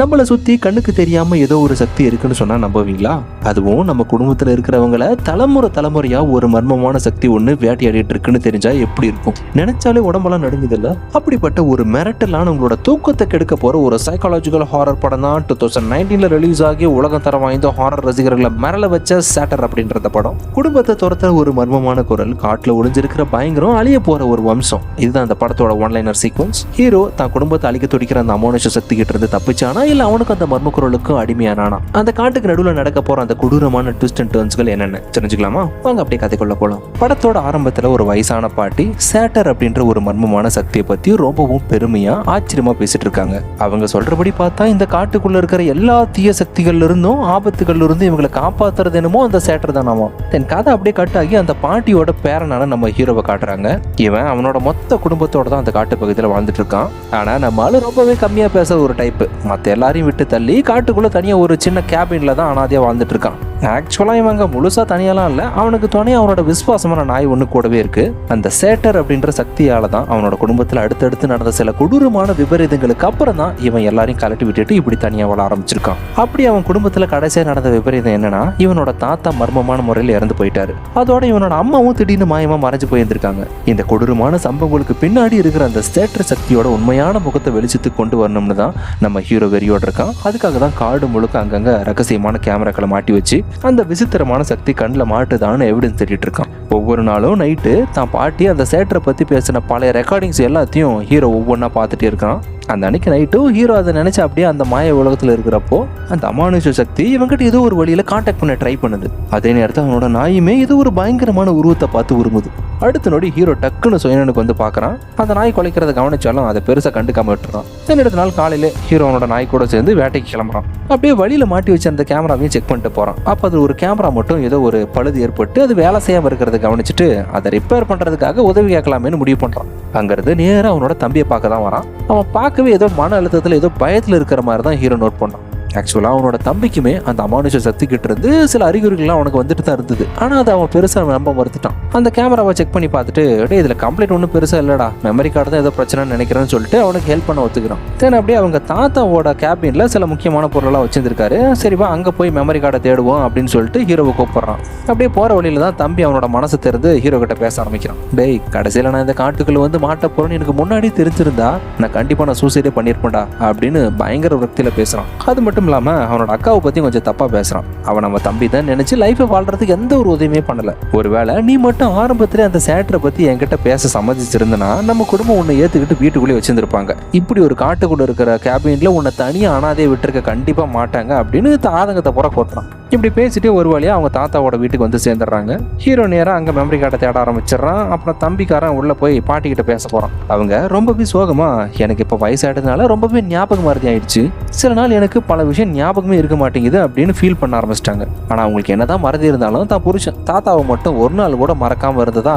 நம்மளை சுத்தி கண்ணுக்கு தெரியாம ஏதோ ஒரு சக்தி இருக்குன்னு சொன்னா நம்புவீங்களா? அதுவும் நம்ம குடும்பத்துல இருக்கிறவங்கள தலைமுறையா ஒரு மர்மமான சக்தி ஒண்ணு வேட்டையாடிட்டு இருக்குன்னு தெரிஞ்சா எப்படி இருக்கும்? நினைச்சாலே உடம்பெல்லாம் நடுங்குது இல்ல? அப்படிப்பட்ட ஒரு மிரட்டலான உங்களோட தூக்கத்தை கெடுக்க போற ஒரு சைக்காலஜிக்கல் ஹாரர் படம் தான் 2019 ரிலீஸ் ஆகி உலகம் தரம் வாய்ந்த ஹாரர் ரசிகர்களை மிரள வச்ச சேட்டர் அப்படின்ற படம். குடும்பத்தை துரத்துற ஒரு மர்மமான குரல், காட்டுல ஒளிஞ்சிருக்கிற பயங்கரம், அழிய போற ஒரு வம்சம். இதுதான் அந்த படத்தோட ஒன்லைனர் சீக்வன்ஸ். ஹீரோ தான் குடும்பத்தை அழிக்க துடிக்கிற அந்த அமானுஷ சக்தி கிட்ட இருந்து தப்பிச்சானா இல்ல அவனுக்கு அந்த மர்ம குரலுக்கும் அடிமையானானா? அந்த காட்டுக்கு நடுவில் நடக்க போற அந்த கொடூரமான ட்விஸ்ட் அண்ட் டர்ன்ஸ்கள் என்னென்ன தெரிஞ்சுக்கலாமா? வாங்க அப்படியே கதைக்குள்ள போலாம். படத்தோட ஆரம்பத்துல ஒரு வயசான பாட்டி சேட்டர் அப்படின்ற ஒரு மர்மமான சக்தியை பத்தி ரொம்பவும் பெருமையா ஆச்சரியமா பேசிட்டு இருக்காங்க. அவங்க சொல்றபடி பார்த்தா இந்த காட்டுக்குள்ள இருக்கிற எல்லா தீய சக்திகள்ல இருந்தும் ஆபத்துகள்ல இருந்து இவங்களை காப்பாத்துறது என்னமோ அந்த சேட்டர் தானாமா. தென் கதை அப்படியே கட் ஆகி அந்த பாட்டியோட பேரனான நம்ம ஹீரோவை காட்டுறாங்க. இவன் அவனோட மொத்த குடும்பத்தோட தான் அந்த காட்டு பகுதியில் வாழ்ந்துட்டு இருக்கான். ஆனா நம்ம ஆளு ரொம்பவே கம்மியா பேசுற ஒரு டைப். மத்த எல்லாரையும் விட்டு தள்ளி காட்டுக்குள்ள தனியா ஒரு சின்ன கேபின்ல தான் அனாதையா வாழ்ந்துட்டு இருக்கான். ஆக்சுவலா இவங்க முழுசா தனியாலாம் இல்ல, அவனுக்கு துணையா அவனோட விசுவாசமான நாய் ஒண்ணு கூடவே இருக்கு. அந்த சேட்டர் அப்படின்ற சக்தியால தான் அவனோட குடும்பத்துல அடுத்தடுத்து நடந்த சில கொடூரமான விபரீதங்களுக்கு அப்புறம் தான் இவன் எல்லாரையும் கலட்டி விட்டுட்டு இப்படி தனியா வாழ ஆரம்பிச்சிருக்கான். அப்படி அவன் குடும்பத்துல கடைசியா நடந்த விபரீதம் என்னன்னா, இவனோட தாத்தா மர்மமான முறையில் இறந்து போயிட்டாரு. அதோட இவனோட அம்மாவும் திடீர்னு மாயமா மறைஞ்சு போயிருந்திருக்காங்க. இந்த கொடூரமான சம்பவங்களுக்கு பின்னாடி இருக்கிற அந்த சேட்டர் சக்தியோட உண்மையான முகத்தை வெளிச்சத்துக்கு கொண்டு வரணும்னு தான் நம்ம ஹீரோ வெறியோட இருக்கான். அதுக்காக தான் காடு முழுக்க அங்கங்க ரகசியமான கேமராக்களை மாட்டி வச்சு அந்த விசித்திரமான சக்தி கண்ணில் மாட்டுதான்னு எவிடன்ஸ் தேடிட்டு இருக்கான். ஒவ்வொரு நாளும் நைட்டு தான் பாட்டி அந்த சேட்டரை பத்தி பேசின பழைய ரெக்கார்டிங்ஸ் எல்லாத்தையும் ஹீரோ ஒவ்வொன்றா பார்த்துட்டே இருக்கான். அந்த அன்னைக்கு நைட்டும் ஹீரோ அதை நினைச்சு அப்படியே அந்த மாய உலகத்துல இருக்கிறப்போ அந்த அமானுஷ சக்தி இவங்கிட்ட ஏதோ ஒரு வழியில கான்டாக்ட் பண்ண ட்ரை பண்ணுது. அதே நேரத்தில் அவனோட நாயுமே ஏதோ ஒரு பயங்கரமான உருவத்தை பார்த்து உருமுது. அடுத்த நொடி ஹீரோ டக்குன்னு சுயனுக்கு வந்து பார்க்கறான். அந்த நாய் குலைக்கிறத கவனிச்சாலும் அதை பெருசா கண்டுக்காம விட்டுறான். அடுத்த நாள் காலையில ஹீரோ அவனோட நாய் கூட சேர்ந்து வேட்டைக்கு கிளம்புறான். அப்படியே வழியில மாட்டி வச்சு அந்த கேமராவையும் செக் பண்ணிட்டு போறான். அப்ப அது ஒரு கேமரா மட்டும் ஏதோ ஒரு பழுது ஏற்பட்டு அது வேலை செய்யாம இருக்கிறத கவனிச்சுட்டு அதை ரிப்பேர் பண்றதுக்காக உதவி கேட்கலாமேன்னு முடிவு பண்றான். அங்கிருந்து நேரா அவனோட தம்பியை பார்க்க தான் வரான். அவன் பார்க்கவே ஏதோ மன அழுத்தத்துல ஏதோ பயத்துல இருக்கிற மாதிரி தான் ஹீரோ நோட் பண்ணான். ஆக்சுவலா அவனோட தம்பிக்குமே அந்த அமானுஷ சக்தி கிட்ட இருந்து சில அறிகுறிகள்லாம் அவனுக்கு வந்துட்டு தான் இருந்தது. ஆனா அதை அவன் பெருசா நம்ப மறுத்துட்டான். அந்த கேமராவை செக் பண்ணி பார்த்துட்டு, டே இதுல கம்ப்ளைண்ட் ஒன்றும் பெருசா இல்லடா, மெமரி கார்டு தான் ஏதோ பிரச்சனைன்னு நினைக்கிறேன்னு சொல்லிட்டு அவனுக்கு ஹெல்ப் பண்ண ஒத்துக்கிறான். தென் அப்படியே அவங்க தாத்தாவோட கேபின்ல சில முக்கியமான பொருளெல்லாம் வச்சிருந்திருக்காரு. சரிவா அங்க போய் மெமரி கார்டை தேடுவோம் அப்படின்னு சொல்லிட்டு ஹீரோவை கூப்பிடுறான். அப்படியே போற வழியில தான் தம்பி அவனோட மனசு தெரிந்து ஹீரோ கிட்ட பேச ஆரம்பிக்கிறான். டேய் கடைசியில நான் இந்த காட்டுக்குள்ள வந்து மாட்ட போறேன்னு எனக்கு முன்னாடி தெரிஞ்சிருந்தா நான் கண்டிப்பா நான் சூசைடே பண்ணிருப்பேன்டா அப்படின்னு பயங்கர விரக்தியில பேசுறான். அது மட்டும் இல்லாம அவனோட அக்காவை பத்தி கொஞ்சம் தப்பா பேசுறான். அவன் நம்ம தம்பி தான் நினைச்சு லைஃபை வாழ்றதுக்கு எந்த ஒரு உதவியுமே பண்ணல. ஒருவேளை நீ மட்டும் ஆரம்பத்திலே அந்த சேட்டரை பத்தி என்கிட்ட பேச சம்மதிச்சிருந்தனா நம்ம குடும்பம் உன்னை ஏத்துக்கிட்டு வீட்டுக்குள்ளே வச்சிருந்திருப்பாங்க. இப்படி ஒரு காட்டுக்குள்ள இருக்கிற கேபின்ல உன்னை தனியா அனாதையை விட்டுருக்க கண்டிப்பா மாட்டாங்க அப்படின்னு ஆதங்கத்தை புற கொட்டுறான். இப்படி பேசிட்டு ஒரு வழியா அவங்க தாத்தாவோட வீட்டுக்கு வந்து சேர்ந்துடுறாங்க. ஹீரோ நேரா அங்க மெமரி கார்டை தேட ஆரம்பிச்சிடறான். அப்புறம் தம்பிக்காரன் உள்ள போய் பாட்டி கிட்ட பேச போறான். அவங்க ரொம்பவே சோகமா, எனக்கு இப்ப வயசாயிட்டதுனால ரொம்பவே ஞாபகம் மறதி ஆயிடுச்சு, சில நாள் எனக்கு பல விஷயம் ஞாபகமே இருக்க மாட்டேங்குது அப்படின்னு ஃபீல் பண்ண ஆரம்பிச்சிட்டாங்க. ஆனா அவங்களுக்கு என்னதான் மறதி இருந்தாலும் தான் புருஷன் தாத்தாவை மட்டும் ஒரு நாள் கூட மறக்காம இருந்ததா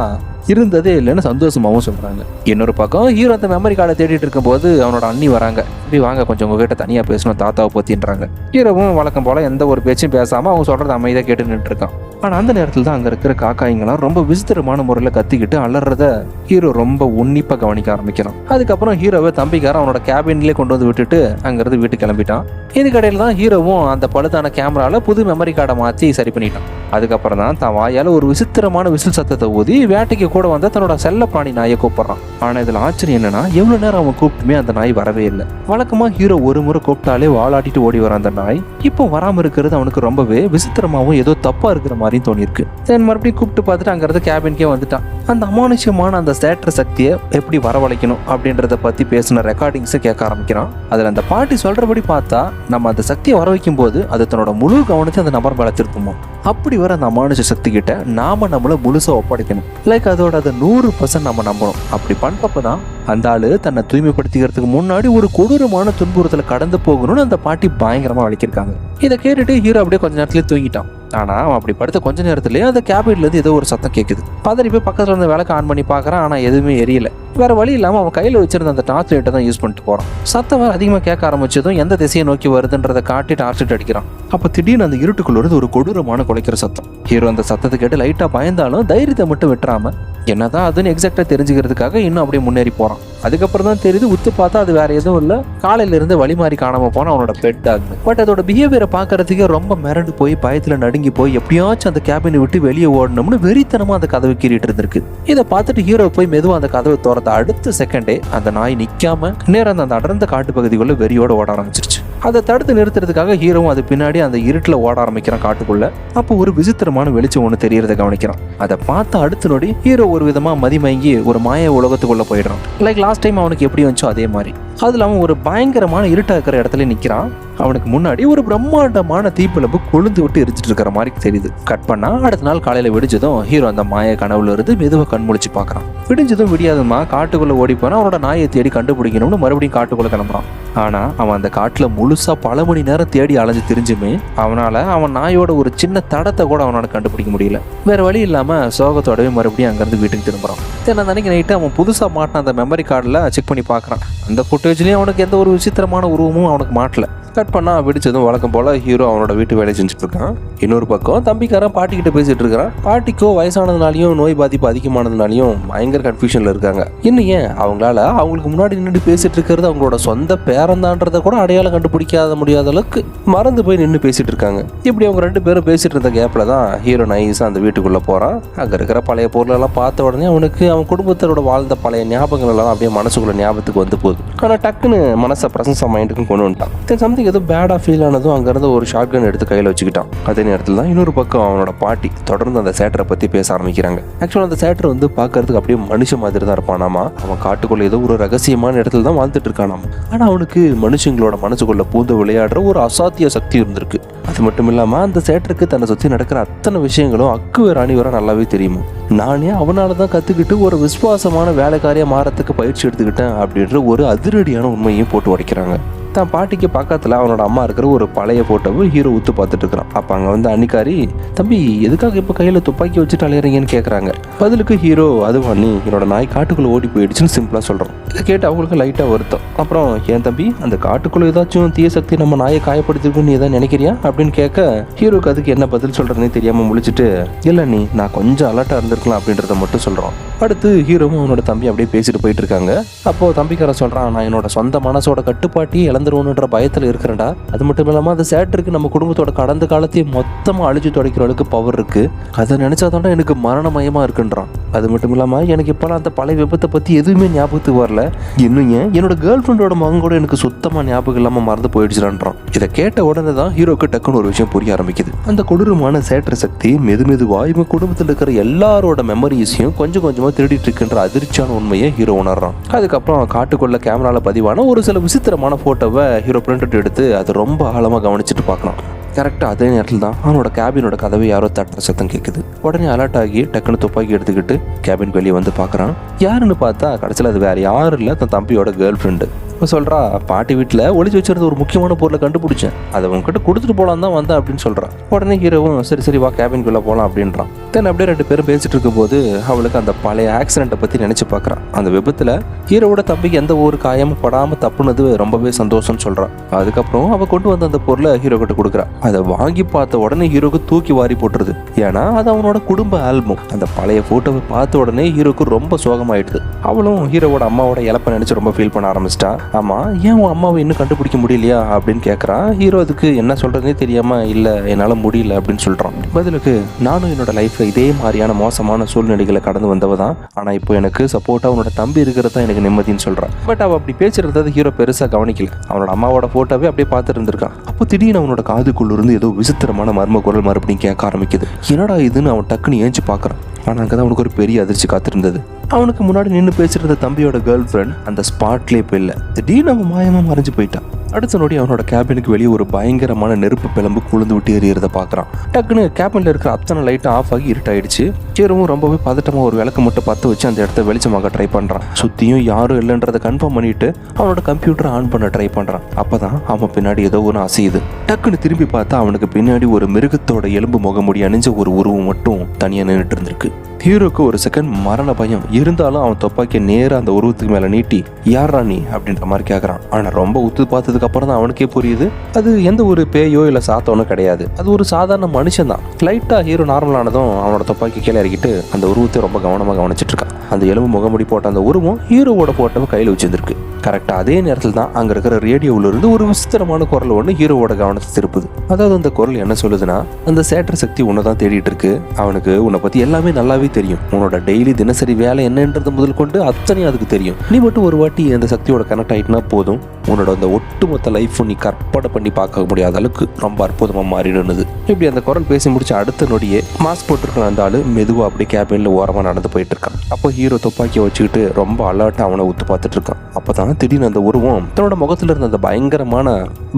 இருந்ததே இல்லைன்னு சந்தோஷமாவும் சொல்றாங்க. இன்னொரு பக்கம் ஹீரோ அந்த மெமரி கார்டை தேடிட்டு இருக்கும் போது அவனோட அண்ணி வராங்க. இப்படி வாங்க கொஞ்சம் உங்ககிட்ட தனியா பேசணும் தாத்தாவை பத்தின்றாங்க. ஹீரோவும் வழக்கம் போல எந்த ஒரு பேச்சும் பேசாம அவங்க சொல்றது அமைதியா கேட்டு நின்று இருக்கான். ஆனா அந்த நேரத்துல தான் அங்க இருக்கிற காக்காய்ங்களாம் ரொம்ப விசித்திரமான முறையில கத்திக்கிட்டு அலறத ஹீரோ ரொம்ப உன்னிப்பா கவனிக்க ஆரம்பிக்கிறான். அதுக்கப்புறம் ஹீரோவை தம்பிக்காரன் அவனோட கேபின்லேயே கொண்டு வந்து விட்டுட்டு அங்கிருந்து வீட்டுக்கு கிளம்பிட்டான். இதுக்கடையில தான் ஹீரோவும் அந்த பழுதான கேமரால புது மெமரி கார்டை மாற்றி சரி பண்ணிட்டான். அதுக்கப்புறம் தான் வாயால ஒரு விசித்திரமான விசில் சத்தத்தை ஊதி வேட்டைக்கு கூட வந்த தன்னோட செல்ல பிராணி நாயை கூப்பிடுறான். ஆனா இதுல ஆச்சரியம் என்னன்னா, எவ்வளவு நேரம் அவன் கூப்பிட்டுமே அந்த நாய் வரவே இல்லை. வழக்கமா ஹீரோ ஒரு முறை கூப்பிட்டாலே வாலாட்டிட்டு ஓடி வரான் அந்த நாய். இப்போ வராம இருக்கிறது அவனுக்கு ரொம்பவே விசித்திரமாவும் ஏதோ தப்பா இருக்கிற மாதிரி தோணிருக்கு. மறுபடியும் கூப்பிட்டு பார்த்துட்டு அங்கிருந்து கேபின்கே வந்துட்டான். அந்த அமானுஷ்யமான அந்த சேட்டர் சக்தியை எப்படி வரவழைக்கணும் அப்படின்றத பத்தி பேசின ரெக்கார்டிங்ஸை கேட்க ஆரம்பிக்கிறான். அதுல அந்த பாட்டி சொல்றபடி பார்த்தா நம்ம அந்த சக்தியை வர வைக்கும் போது அது தன்னோட முழு கவனத்தை அந்த நபர் மேல திருப்புமா. அப்படி வர அந்த அமானுஷ சக்தி கிட்ட நாம நம்மள முழுசா ஒப்படைக்கணும். லைக் அதோட அதை 100% நம்ம நம்பணும். அப்படி பண்றப்பதான் அந்த ஆளு தன்னை தூய்மைப்படுத்திக்கிறதுக்கு முன்னாடி ஒரு கொடூரமான துன்புறுத்தல கடந்து போகணும்னு அந்த பாட்டி பயங்கரமா வலிக்கிருக்காங்க. இதை கேட்டுட்டு ஹீரோ அப்படியே கொஞ்ச நேரத்துலயே தூங்கிட்டான். ஆனா அவன் அப்படி படுத்த கொஞ்ச நேரத்திலேயே அந்த கேபின்ல இருந்து ஏதோ ஒரு சத்தம் கேட்குது. பதறி போய் பக்கத்துல இருந்த விளக்கு ஆன் பண்ணி பாக்குறான். ஆனா எதுவுமே எரியல. வேற வழி இல்லாம அவன் கையில வச்சிருந்த அந்த டார்ச் லைட்டை தான் யூஸ் பண்ணிட்டு போறான். சத்தம் வேற அதிகமா கேட்க ஆரம்பிச்சதும் எந்த திசையை நோக்கி வருதுன்றதை காட்டி டார்ச் லைட் அடிக்கிறான். அப்ப திடீர்னு அந்த இருட்டுக்குள்ள இருந்து ஒரு கொடூரமான குலைக்கிற சத்தம். ஹீரோ அந்த சத்தத்தை கேட்டு லைட்டா பயந்தாலும் தைரியத்தை மட்டும் விட்டுறாம என்னதான் அதுன்னு எக்ஸாக்டா தெரிஞ்சுக்கிறதுக்காக இன்னும் அப்படியே முன்னேறி போறான். அதுக்கப்புறம் தான் தெரியுது, உத்து பார்த்தா அது வேற எதுவும் இல்ல, காலையில இருந்து வழி மாறி காணாம போன அவனோட பெட் ஆகுது. பட் அதோட பிஹேவியரை பாக்குறதுக்கே ரொம்ப மிரண்டு போய் பயத்துல நடுங்கி போய் எப்படியாச்சும் அந்த கேபினை விட்டு வெளியே ஓடணும்னு வெறித்தனமா அந்த கதவை கீறிட்டு இருந்திருக்கு. இதை பார்த்துட்டு ஹீரோ போய் மெதுவா அந்த கதவை திறந்த அடுத்த செகண்டே அந்த நாய் நிக்காம நேரம் அந்த அடர்ந்த காட்டு பகுதிக்குள்ள வெறியோட ஓட ஆரம்பிச்சிருச்சு. அதை தடுத்து நிறுத்துறதுக்காக ஹீரோவும் அது பின்னாடி அந்த இருட்டுல ஓட ஆரம்பிக்கிறான் காட்டுக்குள்ள. அப்போ ஒரு விசித்திரமான வெளிச்சம் ஒண்ணு தெரியறத கவனிக்கிறான். அதை பார்த்த அடுத்த நொடி ஹீரோ ஒரு விதமா மதிமயங்கி ஒரு மாய உலகத்துக்குள்ள போயிடுறான். லைக் லாஸ்ட் டைம் அவனுக்கு எப்படி வந்துச்சோ அதே மாதிரி. அதுல அவன் ஒரு பயங்கரமான இருட்டா இருக்கிற இடத்துல நிக்கிறான். அவனுக்கு முன்னாடி ஒரு பிரம்மாண்டமான தீப்பிழம்பு கொழுந்து விட்டு எரிச்சிட்டு இருக்கிற மாதிரி தெரியுது. கட் பண்ணா அடுத்த நாள் காலையில விடிஞ்சதும் ஹீரோ அந்த மாய கனவுல இருந்து மெதுவா கண்முழிச்சு பாக்குறான். விடிஞ்சதும் விடியாதுமா காட்டுக்குள்ள ஓடி போனா அவனோட நாயை தேடி கண்டுபிடிக்கணும்னு மறுபடியும் காட்டுக்குள்ள கிளம்புறான். ஆனா அவன் அந்த காட்டுல முழுசா பல மணி நேரம் தேடி அலைஞ்சு தெரிஞ்சுமே அவனால அவன் நாயோட ஒரு சின்ன தடத்தை கூட அவனால கண்டுபிடிக்க முடியல. வேற வழி இல்லாம சோகத்தோடவே மறுபடியும் அங்கிருந்து வீட்டுக்கு திரும்புறான். அன்னைக்கு நைட்டு அவன் புதுசா மாட்டின அந்த மெமரி கார்டுல செக் பண்ணி பாக்குறான். அந்த ஃபுட்டேஜ்லயும் அவனுக்கு எந்த ஒரு விசித்திரமான உருவமும் அவனுக்கு மாட்டல. கட் பண்ணா விடிச்சதும் வழக்கம் போல ஹீரோ அவனோட வீட்டு வேலையை செஞ்சுட்டு இருக்கான். இன்னொரு பக்கம் தம்பிக்காரன் பாட்டிக்கிட்ட பேசிட்டு இருக்கிறான். பாட்டிக்கோ வயசானதுனாலையும் நோய் பாதிப்பு அதிகமானதுனாலையும் பயங்கர கன்ஃபியூஷன்ல இருக்காங்க. இன்னும் ஏன் அவங்களால அவங்களுக்கு முன்னாடி நின்று பேசிட்டு இருக்கிறது அவங்களோட சொந்த பேரந்தான்றதை கூட அடையாளம் கண்டுபிடிக்காத முடியாத அளவுக்கு மறந்து போய் நின்று பேசிட்டு இருக்காங்க. இப்படி அவங்க ரெண்டு பேரும் பேசிட்டு இருந்த கேப்ல தான் ஹீரோ நைஸா அந்த வீட்டுக்குள்ள போறான். அங்க இருக்கிற பழைய பொருளெல்லாம் பார்த்த உடனே அவனுக்கு அவன் குடும்பத்தோட வாழ்ந்த பழைய ஞாபகங்கள் எல்லாம் அப்படியே மனசுக்குள்ள ஞாபகத்துக்கு வந்து போகுது. ஆனா டக்குன்னு மனசை பிரசன்ஸ் மைண்டுக்கும் கொண்டு வந்துட்டான். சம்திங் ஏதோ பேடா ஃபீல் ஆனதும் அங்கிருந்து ஒரு ஷார்ட் கன் எடுத்து கையில வச்சுக்கிட்டான். அதே நேரத்தில் தான் இன்னொரு பக்கம் அவனோட பாட்டி தொடர்ந்து அந்த சேட்டரை பத்தி பேச ஆரம்பிக்கிறாங்க. ஆக்சுவலா அந்த சேட்டர் வந்து பாக்குறதுக்கு அப்படியே மனுஷ மாதிரி தான் இருப்பானாமா. அவன் காட்டுக்குள்ள ஏதோ ஒரு ரகசியமான இடத்துல தான் வாழ்ந்துட்டு இருக்கானாமா. ஆனா அவனுக்கு மனுஷங்களோட மனசுக்குள்ள பூந்து விளையாடுற ஒரு அசாத்திய சக்தி இருந்திருக்கு. அது மட்டும் இல்லாம அந்த சேட்டருக்கு தன்னை சுத்தி நடக்கிற அத்தனை விஷயங்களும் அக்கு வேற அணி வர நல்லாவே தெரியுமா. நானே அவனாலதான் கத்துக்கிட்டு ஒரு விசுவாசமான வேலைக்காரியா மாறத்துக்கு பயிற்சி எடுத்துக்கிட்டேன் அப்படின்ற ஒரு அதிரடியான உண்மையும் போட்டு உடைக்கிறாங்க. தான் பாட்டிக்கு பக்கத்துல அவனோட அம்மா இருக்கிற ஒரு பழைய போட்டோவை ஹீரோ உத்து பார்த்துட்டு இருக்கிறான். அப்ப அங்க வந்து அன்னிக்காரி, தம்பி எதுக்காக இப்ப கையில துப்பாக்கி வச்சுட்டு அலையறீங்கன்னு கேக்குறாங்க. பதிலுக்கு ஹீரோ, அதுவா நீ என்னோட நாய் காட்டுக்குள்ள ஓடி போயிடுச்சுன்னு சிம்பிளா சொல்றான். இதை கேட்டு அவங்களுக்கு லைட்டா வருத்தம். அப்புறம் ஏன் தம்பி அந்த காட்டுக்குள்ள ஏதாச்சும் தீய சக்தி நம்ம நாயை காயப்படுத்திருக்குன்னு நீ ஏதாவது நினைக்கிறியா அப்படின்னு கேட்க ஹீரோக்கு அதுக்கு என்ன பதில் சொல்றதுன்னு தெரியாம முழிச்சிட்டு, இல்ல நீ நான் கொஞ்சம் அலர்ட்டா இருந்திருக்கலாம் அப்படின்றத மட்டும் சொல்றான். அடுத்து ஹீரோவும் அவனோட தம்பி அப்படியே பேசிட்டு போயிட்டு இருக்காங்க. அப்போ தம்பிக்காரன் சொல்றான், நான் என்னோட சொந்த மனசோட கட்டுப்பாட்டி இழந்துருவோன்ற பயத்துல இருக்கிறேன்டா. அது மட்டும் இல்லாம அந்த சேட்டருக்கு நம்ம குடும்பத்தோட கடந்த காலத்தையும் மொத்தமா அழிச்சு துடைக்கிற அளவுக்கு பவர் இருக்கு. அதை நினைச்சாதான் எனக்கு மரணமயமா இருக்குன்றான். அது மட்டும் இல்லாம எனக்கு இப்பெல்லாம் அந்த பழைய விபத்தை பத்தி எதுவுமே ஞாபகத்துக்கு வரல. இன்னும் ஏன் என்னோட கேர்ள் ஃப்ரெண்டோட மகன் கூட எனக்கு சுத்தமா ஞாபகம் இல்லாம மறந்து போயிடுச்சுறான். இதை கேட்ட உடனே தான் ஹீரோக்கு டக்குன்னு ஒரு விஷயம் புரிய ஆரம்பிக்குது. அந்த கொடூரமான சேட்டர் சக்தி மெதுவா இவங்க குடும்பத்தில் இருக்கிற எல்லாரோட மெமரிஸையும் கொஞ்சம் கொஞ்சமா திருடிட்டு இருக்கின்ற அதிர்ச்சியான உண்மையை ஹீரோ உணர்றான். அதுக்கப்புறம் காட்டுக்குள்ள கேமரால பதிவான ஒரு சில விசித்திரமான போட்டோவை ஹீரோ பிரிண்ட் எடுத்து அதை ரொம்ப ஆழமா கவனிச்சுட்டு பார்க்கலாம். கரெக்டா அதே நேரத்தில் தான் அவனோட கேபினோட கதவை யாரோ தட்டுற சத்தம் கேட்குது. உடனே அலர்ட் ஆகி டக்குன்னு துப்பாக்கி எடுத்துக்கிட்டு கேபின் வெளியே வந்து பார்க்குறான். யாருன்னு பார்த்தா கடைசியில் அது வேற யாரும் இல்லை, தன் தம்பியோட கேர்ள் ஃப்ரெண்டு. இப்போ சொல்கிறா, பாட்டி வீட்டில் ஒளிச்சு வச்சிருந்த ஒரு முக்கியமான பொருளை கண்டுபிடிச்சேன், அதை உங்ககிட்ட கொடுத்துட்டு போகலாம் தான் வந்தேன் அப்படின்னு சொல்கிறான். உடனே ஹீரோவும் சரி வா கேபின்குள்ளே போகலாம் அப்படின்றான். தென் அப்படியே ரெண்டு பேரும் பேசிட்டு இருக்கும் போது அவளுக்கு அந்த பழைய ஆக்சிடென்ட்டை பற்றி நினச்சி பார்க்குறான். அந்த விபத்தில் ஹீரோவோட தம்பிக்கு எந்த ஒரு காயமும் படாமல் தப்புனது ரொம்பவே சந்தோஷம்னு சொல்கிறான். அதுக்கப்புறம் அவள் கொண்டு வந்த அந்த பொருளை ஹீரோ கிட்ட கொடுக்குறான். அதை வாங்கி பார்த்த உடனே ஹீரோக்கு தூக்கி வாரி போட்டுருது. ஏன்னா அது அவனோட குடும்ப ஆல்பம். அந்த பழைய போட்டோவை பார்த்த உடனே ஹீரோக்கு ரொம்ப சோகமாயிடுது. அவளும் ஹீரோவோட அம்மாவோட இழப்பை நினைச்சு ரொம்ப ஃபீல் பண்ண ஆரம்பிச்சிட்டா. ஆமா, ஏன் உன் அம்மாவை இன்னும் கண்டுபிடிக்க முடியலையா அப்படின்னு கேட்கறான். ஹீரோ அதுக்கு என்ன சொல்றதே தெரியாம, இல்ல என்னால முடியல அப்படின்னு சொல்றான். பதிலுக்கு, நானும் என்னோட லைஃப்ல இதே மாதிரியான மோசமான சூழ்நிலைகளை கடந்து வந்தவதான். ஆனா இப்போ எனக்கு சப்போர்ட்டா அவனோட தம்பி இருக்கிறதா எனக்கு நிம்மதின்னு சொல்றான். பட் அவ அப்படி பேசுறத ஹீரோ பெருசா கவனிக்கல. அவனோட அம்மாவோட போட்டோவே அப்படியே பார்த்துட்டு இருந்திருக்கான். அப்போ திடீர்னு அவனோட காதுக்குள்ள இருந்து ஏதோ விசித்திரமான மர்ம குரல் மறுபடியும் கேட்க ஆரம்பிக்குது. என்னடா இதுன்னு அவன் டக்குன்னு ஏஞ்சி பார்க்கறான். ஆனா அங்கதான் அவனுக்கு ஒரு பெரிய அதிர்ச்சி காத்திருந்தது. அவனுக்கு முன்னாடி நின்று பேசிட்டு தம்பியோட கேர்ள் ஃப்ரெண்ட் அந்த ஸ்பாட்லேயே இப்போ இல்லை. திடீர்னு அவன் மாயமா மறைஞ்சு போயிட்டான். அடுத்த நொடி அவனோட கேபினுக்கு வெளியே ஒரு பயங்கரமான நெருப்பு பிளம்பு குளிர்ந்து விட்டு எறியறத பாக்குறான். டக்குன்னு கேபின்ல இருக்கிற அத்தனை லைட்டும் ஆஃப் ஆகி இருட்டாயிடுச்சு. ஹீரோவும் ரொம்பவே பதட்டமா ஒரு விளக்கு மட்டும் பத்த வச்சு அந்த இடத்த வெளிச்சமாக ட்ரை பண்றான். சுத்தியும் யாரும் இல்லைன்றதை கன்ஃபார்ம் பண்ணிட்டு அவனோட கம்ப்யூட்டரை ஆன் பண்ண ட்ரை பண்றான். அப்பதான் அவன் பின்னாடி ஏதோ ஒன்று அசையுது. டக்குன்னு திரும்பி பார்த்தா அவனுக்கு பின்னாடி ஒரு மிருகத்தோட எலும்பு முகமுடி அணிஞ்ச ஒரு உருவம் மட்டும் தனியா நின்றுட்டு இருந்திருக்கு. ஹீரோக்கு ஒரு செகண்ட் மரண பயம் இருந்தாலும் அவன் துப்பாக்கியை நேரா அந்த உருவத்துக்கு மேல நீட்டி யாரா நீ அப்படின்ற மாதிரி கேட்கறான். ஆனா ரொம்ப உத்து பார்த்ததுக்கு அப்புறம் தான் அவனுக்கே புரியுது அது எந்த ஒரு பேயோ இல்ல சாத்தவனோ கிடையாது, அது ஒரு சாதாரண மனுஷன் தான். லைட்டா ஹீரோ நார்மல் ஆனதும் அவனோட துப்பாக்கி கீழே இறக்கிட்டு அந்த உருவத்தை ரொம்ப கவனமா கவனிச்சிட்டு இருக்கான். அந்த எலும்பு முகமுடி போட்ட அந்த உருவம் ஹீரோவோட போட்டவை கையில வச்சிருந்திருக்கு. கரெக்டா அதே நேரத்தில் தான் அங்க இருக்கிற ரேடியோவில் இருந்து ஒரு விசித்திரமான குரல் ஒன்று ஹீரோவோட கவனத்தை திருப்புது. அதாவது அந்த குரல் என்ன சொல்லுதுன்னா, அந்த சேட்டர் சக்தி உன்னதான் தேடிட்டு இருக்கு, அவனுக்கு உன்னை பத்தி எல்லாமே நல்லாவே தெரியும், உன்னோட டெய்லி தினசரி வேலை என்னன்றது முதல் கொண்டு அத்தனையும் அதுக்கு தெரியும், நீ மட்டும் ஒரு வாட்டி அந்த சக்தியோட கனெக்ட் ஆயிட்டுனா போதும், உன்னோட அந்த ஒட்டுமொத்த லைஃப் நீ கற்பனை பண்ணி பார்க்க முடியாத அளவுக்கு ரொம்ப அற்புதமா மாறிடுது. இப்படி அந்த குரல் பேசி முடிச்ச அடுத்த நொடியே மாஸ்க் போட்டிருக்கிற அந்த ஆளு மெதுவா அப்படியே கேபின்ல ஓரமா நடந்து போயிட்டு இருக்கான். அப்போ ஹீரோ துப்பாக்கியை வச்சுக்கிட்டு ரொம்ப அலர்ட்டா அவனை உத்து பார்த்துட்டு இருக்கான். அப்பதான் திடீர்னு அந்த உருவம் தன்னோட முகத்துல இருந்த அந்த பயங்கரமான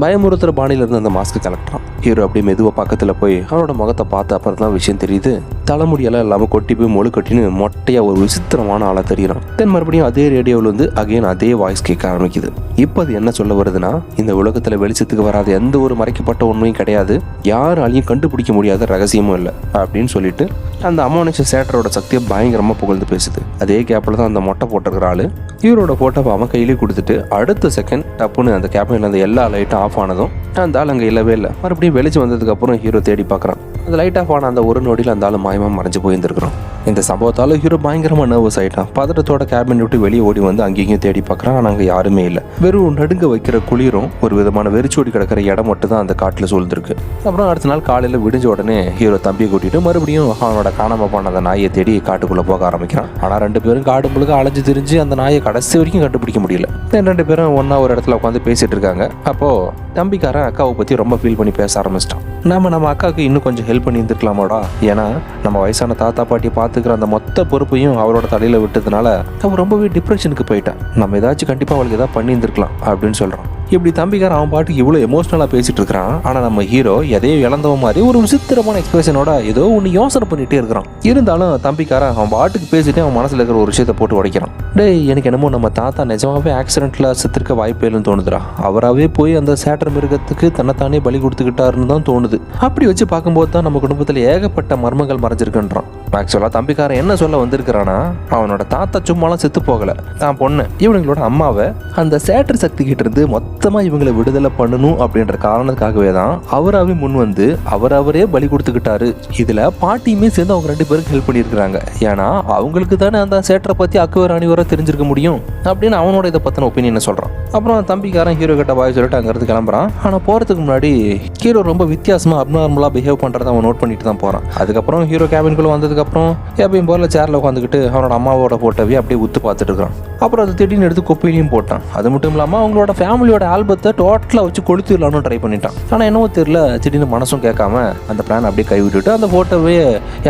பயமுறுத்துற பாணியில இருந்த அந்த மாஸ்க் கலெக்டரான். ஹீரோ அப்படியே மெதுவா பக்கத்துல போய் அவனோட முகத்தை பார்த்த அப்புறம் தான் விஷயம் தெரியுது. தலைமுடியெல்லாம் இல்லாம கொட்டி போய் மொழு கட்டின்னு மொட்டையா ஒரு விசித்திரமான ஆளா தெரியறான். தென் மறுபடியும் அதே ரேடியோவில் வந்து அகைன் அதே வாய்ஸ் கேட்க ஆரம்பிக்குது. இப்போ அது என்ன சொல்ல வருதுன்னா, இந்த உலகத்துல வெளிச்சத்துக்கு வராத எந்த ஒரு மறைக்கப்பட்ட உண்மையும் கிடையாது, யாராலையும் கண்டுபிடிக்க முடியாத ரகசியமும் இல்லை அப்படின்னு சொல்லிட்டு அந்த அமானுஷ சேட்டரோட சக்தியை பயங்கரமா புகழ்ந்து பேசுது. அதே கேப்ல தான் அந்த மொட்டை போட்டிருக்கிற ஆளு ஹீரோட போட்டோவை அவன் கையிலே கொடுத்துட்டு அடுத்த செகண்ட் டப்புன்னு அந்த கேபின்ல அந்த எல்லா லைட்டும் ஆஃப் ஆனதும் அந்த ஆள் அங்கே இல்லவே இல்லை. மறுபடியும் வெளிச்சு வந்ததுக்கு அப்புறம் ஹீரோ தேடி பார்க்குறான். அந்த லைட் ஆஃப் ஆன அந்த ஒரு நொடியில் அந்த ஆள் மாயமா மறைஞ்சு போயிருந்துருக்கான். இந்த சம்பவத்தால ஹீரோ பயங்கரமா நர்வஸ் ஆயிட்டான். பதட்டத்தோட கேபின் விட்டு வெளியே ஓடி வந்து அங்கேயும் தேடி பார்க்குறான். ஆனால் அங்கே யாருமே இல்லை. வெறும் நடுங்க வைக்கிற குளிரும் ஒரு விதமான வெறிச்சோடி கிடக்கிற இடம் மட்டும் தான் அந்த காட்டில் சூழ்ந்திருக்கு. அப்புறம் அடுத்த நாள் காலையில் விடிஞ்ச உடனே ஹீரோ தம்பியை கூட்டிட்டு மறுபடியும் அவனோட காணாம போன அந்த நாயை தேடி காட்டுக்குள்ள போக ஆரம்பிக்கிறான். ஆனால் ரெண்டு பேரும் காடு முழுக்க அலைஞ்சு திரிஞ்சு அந்த நாயை கடைசி வரைக்கும் கண்டுபிடிக்க முடியல. ரெண்டு பேரும் ஒன்னா ஒரு இடத்துல உட்காந்து பேசிட்டு இருக்காங்க. அப்போ தம்பிக்காரன் அக்காவை பத்தி ரொம்ப ஃபீல் பண்ணி பேச ஆரம்பிச்சிட்டான். நம்ம அக்காவுக்கு இன்னும் கொஞ்சம் ஹெல்ப் பண்ணி இருந்துருக்கலாமாடா, ஏன்னா நம்ம வயசான தாத்தா பாட்டி பார்த்துக்கிற அந்த மொத்த பொறுப்பையும் அவரோட தலையில விட்டதுனால அவன் ரொம்பவே டிப்ரெஷனுக்கு போயிட்டான், நம்ம ஏதாச்சும் கண்டிப்பா அவளுக்கு ஏதாவது பண்ணி இருந்திருக்கலாம் அப்படின்னு சொல்றான். இப்படி தம்பிக்காரன் அவன் பாட்டுக்கு இவ்வளோ எமோஷனலாக பேசிட்டு இருக்கிறான். ஆனால் நம்ம ஹீரோ எதையோ இழந்தவ மாதிரி ஒரு விசித்திரமான எக்ஸ்பிரஷனோட ஏதோ ஒன்று யோசனை பண்ணிட்டே இருக்கிறான். இருந்தாலும் தம்பிக்காரன் அவன் பாட்டுக்கு பேசிட்டு அவன் மனசில் இருக்கிற ஒரு விஷயத்தை போட்டு உடைக்கிறான். டேய், எனக்கு என்னமோ நம்ம தாத்தா நிஜமாவே ஆக்சிடென்ட்ல செத்துருக்க வாய்ப்பு இல்லைன்னு தோணுதுடா, அவராகவே போய் அந்த சேட்டர் மிருகத்துக்கு தன்னைத்தானே பலி கொடுத்துக்கிட்டாருன்னு தான் தோணுது. அப்படி வச்சு பார்க்கும்போது தான் நம்ம குடும்பத்தில் ஏகப்பட்ட மர்மங்கள் மறைஞ்சிருக்குன்றான். ஆக்சுவலாக தம்பிக்காரன் என்ன சொல்ல வந்திருக்கிறானா, அவனோட தாத்தா சும்மாலாம் செத்து போகலை, தான் பொண்ணு இவங்களோட அம்மாவை அந்த சேட்டர் சக்தி கிட்ட இருந்து மொத்தமாக இவங்களை விடுதலை பண்ணணும் அப்படின்ற காரணத்துக்காகவே தான் அவராகவே முன் வந்து அவரே பலி கொடுத்துக்கிட்டாரு. இதில் பாட்டியுமே சேர்ந்து அவங்க ரெண்டு பேருக்கு ஹெல்ப் பண்ணியிருக்கிறாங்க, ஏன்னா அவங்களுக்கு தானே அந்த சேட்டரை பற்றி அக்குவர் அணிவரை தெரிஞ்சிருக்க முடியும் அப்படின்னு அவனோட இதை பற்றின ஒப்பீனியனை சொல்கிறான். அப்புறம் தம்பிக்காரன் ஹீரோ கிட்ட பாய் சொல்லிட்டு அங்கேருந்து கிளம்புறான். ஆனால் போகிறதுக்கு முன்னாடி ஹீரோ ரொம்ப வித்தியாசமாக அப்நார்மலாக பிஹேவ் பண்ணுறதை அவன் நோட் பண்ணிட்டு தான் போகிறான். அதுக்கப்புறம் ஹீரோ கேபின்குள்ளே வந்ததுக்கப்புறம் எப்பயும் போல சேரில் உட்காந்துக்கிட்டு அவனோட அம்மாவோட போட்டோவே அப்படியே உத்து பார்த்துட்டு இருக்கான். அப்புறம் அது திடீர்னு எடுத்து குப்பையிலையும் போட்டான். அது மட்டும் இல்லாமல் அவங்களோட ஃபேமிலியோட ஆல்பத்தை டோட்டலாக வச்சு கொளுத்திடலான்னு ட்ரை பண்ணிட்டான். ஆனால் என்னவோ தெரியல, திடீர்னு மனசும் கேட்காம அந்த பிளான் அப்படியே கைவிட்டுட்டு அந்த ஃபோட்டோவே